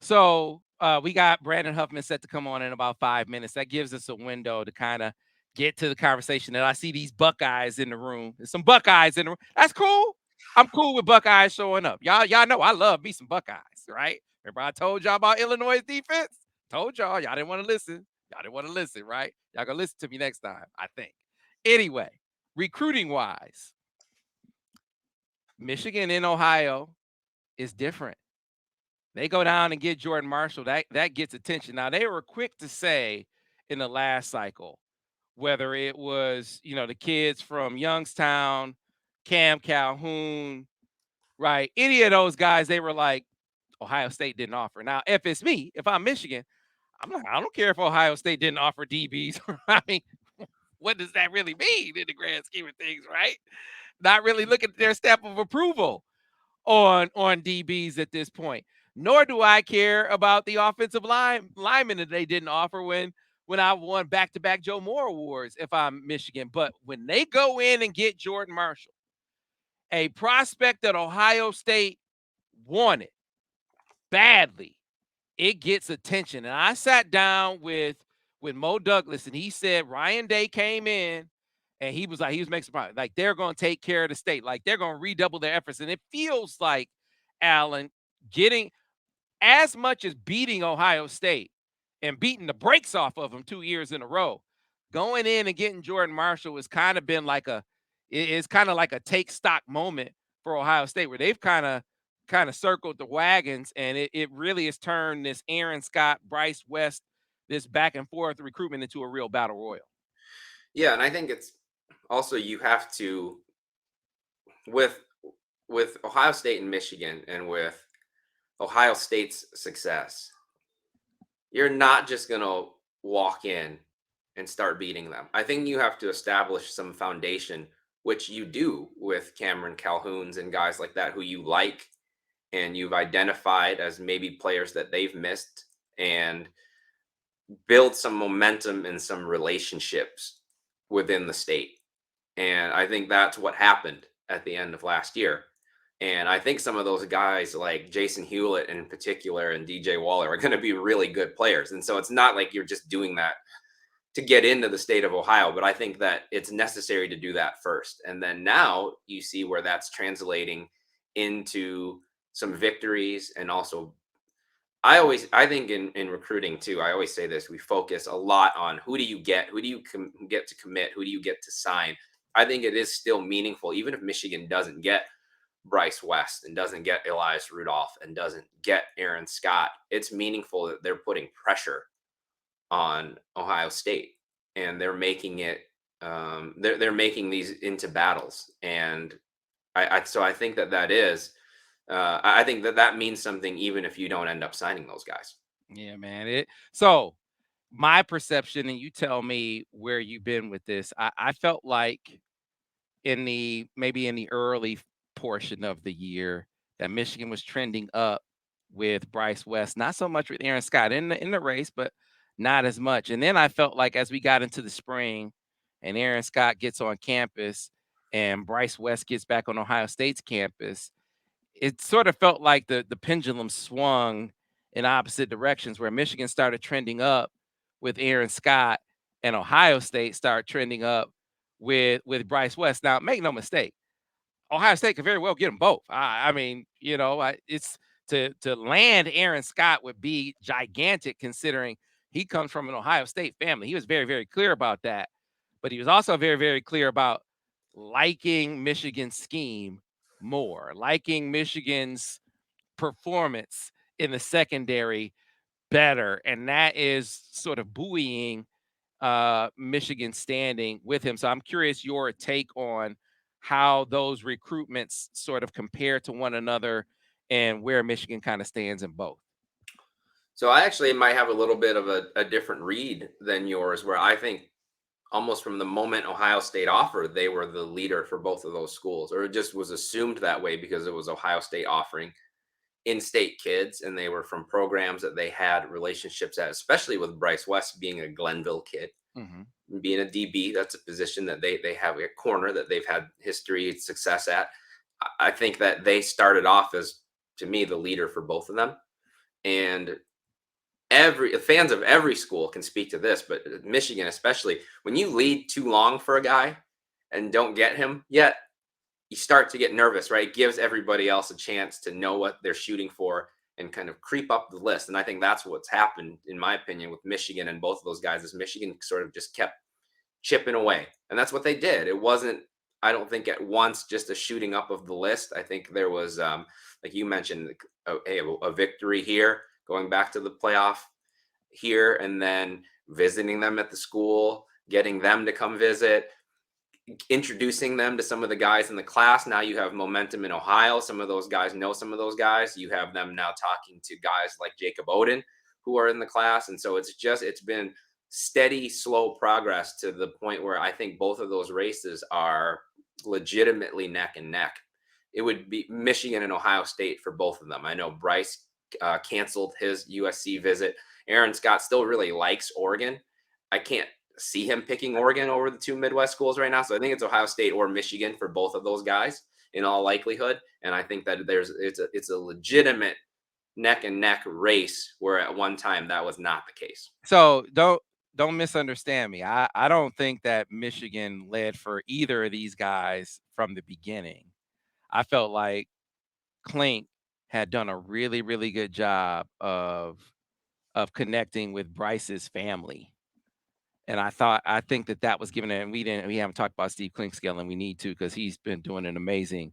So we got Brandon Huffman set to come on in about 5 minutes. That gives us a window to kind of get to the conversation. And I see these Buckeyes in the room. There's some Buckeyes in the room. That's cool. I'm cool with Buckeyes showing up. Y'all know I love me some Buckeyes, right? Remember I told y'all about Illinois' defense? Told y'all didn't want to listen. Y'all didn't want to listen, right? Y'all gonna listen to me next time, I think. Anyway, recruiting wise, Michigan and Ohio is different. They go down and get Jordan Marshall. That gets attention. Now they were quick to say in the last cycle, whether it was the kids from Youngstown, Cam Calhoun, right? Any of those guys, they were like, Ohio State didn't offer. Now, if it's me, if I'm Michigan, I don't care if Ohio State didn't offer DBs. I mean, what does that really mean in the grand scheme of things, right? Not really looking at their stamp of approval on DBs at this point. Nor do I care about the offensive linemen that they didn't offer when I won back-to-back Joe Moore awards if I'm Michigan. But when they go in and get Jordan Marshall, a prospect that Ohio State wanted badly, it gets attention. And I sat down with Mo Douglas, and he said Ryan Day came in and he was making some progress. Like they're going to take care of the state. Like they're going to redouble their efforts. And it feels like Allen getting as much as beating Ohio State and beating the brakes off of them 2 years in a row. Going in and getting Jordan Marshall has kind of been it's kind of like a take stock moment for Ohio State where they've kind of circled the wagons, and it really has turned this Aaron Scott, Bryce West, this back and forth recruitment into a real battle royal. Yeah, and I think it's also you have to with Ohio State and Michigan and with Ohio State's success, you're not just going to walk in and start beating them. I think you have to establish some foundation, which you do with Cameron Calhoun's and guys like that who you like and you've identified as maybe players that they've missed, and build some momentum and some relationships within the state. And I think that's what happened at the end of last year. And I think some of those guys, like Jason Hewlett in particular and DJ Waller, are going to be really good players. And so it's not like you're just doing that to get into the state of Ohio, but I think that it's necessary to do that first. And then now you see where that's translating into some victories. And also, I think in recruiting too, I always say this, we focus a lot on who do you get, who do you get to commit, who do you get to sign. I think it is still meaningful, even if Michigan doesn't get Bryce West and doesn't get Elias Rudolph and doesn't get Aaron Scott. It's meaningful that they're putting pressure on Ohio State, and they're making it. They're making these into battles, and so I think that is. I think that means something, even if you don't end up signing those guys. Yeah, man. So my perception, and you tell me where you've been with this. I felt like maybe in the early portion of the year that Michigan was trending up with Bryce West, not so much with Aaron Scott in the race, but not as much. And then I felt like as we got into the spring and Aaron Scott gets on campus and Bryce West gets back on Ohio State's campus, it sort of felt like the pendulum swung in opposite directions where Michigan started trending up with Aaron Scott and Ohio State started trending up with Bryce West. Now, make no mistake, Ohio State could very well get them both. I mean, it's to land Aaron Scott would be gigantic considering he comes from an Ohio State family. He was very, very clear about that, but he was also very, very clear about liking Michigan's scheme more, liking Michigan's performance in the secondary better, and that is sort of buoying Michigan standing with him. So I'm curious your take on how those recruitments sort of compare to one another and where Michigan kind of stands in both. So I actually might have a little bit of a different read than yours, where I think almost from the moment Ohio State offered, they were the leader for both of those schools, or it just was assumed that way because it was Ohio State offering in-state kids, and they were from programs that they had relationships at, especially with Bryce West being a Glenville kid, Mm-hmm. being a DB. That's a position that they have a corner that they've had history success at. I think that they started off as, to me, the leader for both of them. And every fans of every school can speak to this, but Michigan especially, when you lead too long for a guy and don't get him yet, you start to get nervous, right? It gives everybody else a chance to know what they're shooting for and kind of creep up the list. And I think that's what's happened, in my opinion, with Michigan and both of those guys. Is Michigan sort of just kept chipping away, and that's what they did. It wasn't, I don't think, at once just a shooting up of the list. I think there was, like you mentioned, a victory here, going back to the playoff here, and then visiting them at the school, getting them to come visit, introducing them to some of the guys in the class. Now you have momentum in Ohio. Some of those guys know some of those guys. You have them now talking to guys like Jacob Oden who are in the class. And so it's been steady, slow progress to the point where I think both of those races are legitimately neck and neck. It would be Michigan and Ohio State for both of them. I know Brice canceled his USC visit. Aaron Scott still really likes Oregon. I can't see him picking Oregon over the two Midwest schools right now. So I think it's Ohio State or Michigan for both of those guys in all likelihood. And I think that it's a legitimate neck and neck race where at one time that was not the case. So don't misunderstand me. I don't think that Michigan led for either of these guys from the beginning. I felt like Clink had done a really, really good job of connecting with Bryce's family. And I think that that was given, and we haven't talked about Steve Clinkscale, and we need to because he's been doing an amazing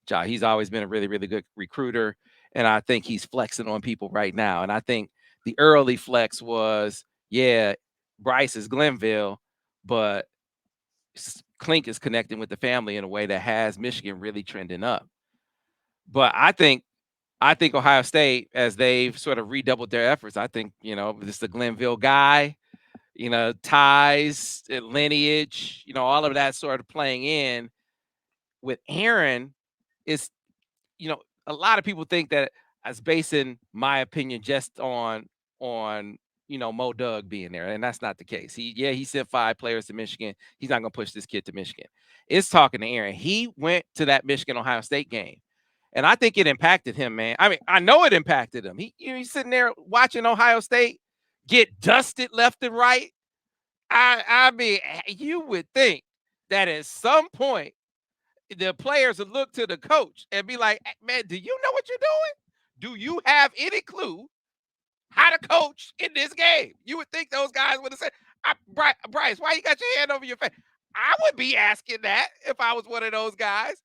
job. He's always been a really, really good recruiter, and I think he's flexing on people right now. And I think the early flex was, yeah, Bryce is Glenville, but Clink is connecting with the family in a way that has Michigan really trending up. But I think Ohio State, as they've sort of redoubled their efforts, I think, this is the Glenville guy, ties, lineage, all of that sort of playing in with Aaron is, you know, a lot of people think that I was basing my opinion just on Mo Doug being there, and that's not the case. He sent 5 players to Michigan. He's not gonna push this kid to Michigan. It's talking to Aaron. He went to that Michigan Ohio State game. And I think it impacted him, man. I mean, I know it impacted him. He's sitting there watching Ohio State get dusted left and right. I mean, you would think that at some point the players would look to the coach and be like, "Hey, man, do you know what you're doing? Do you have any clue how to coach in this game?" You would think those guys would have said, Brice, why you got your hand over your face? I would be asking that if I was one of those guys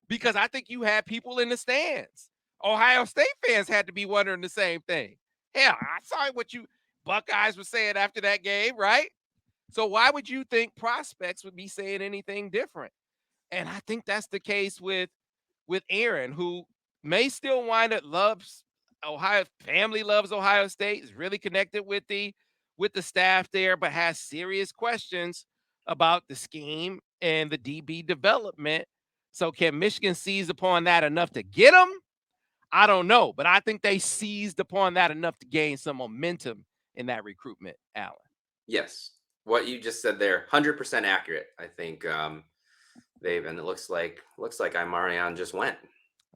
because I think you had people in the stands. Ohio State fans had to be wondering the same thing. Hell, I saw what you Buckeyes were saying after that game, right? So why would you think prospects would be saying anything different? And I think that's the case with Aaron, who may still wind up loves Ohio family, loves Ohio State, is really connected with the staff there, but has serious questions about the scheme and the DB development. So can Michigan seize upon that enough to get him? I don't know, but I think they seized upon that enough to gain some momentum in that recruitment, Allen. Yes, what you just said there, 100% accurate. I think they've, and it looks like Imarion just went.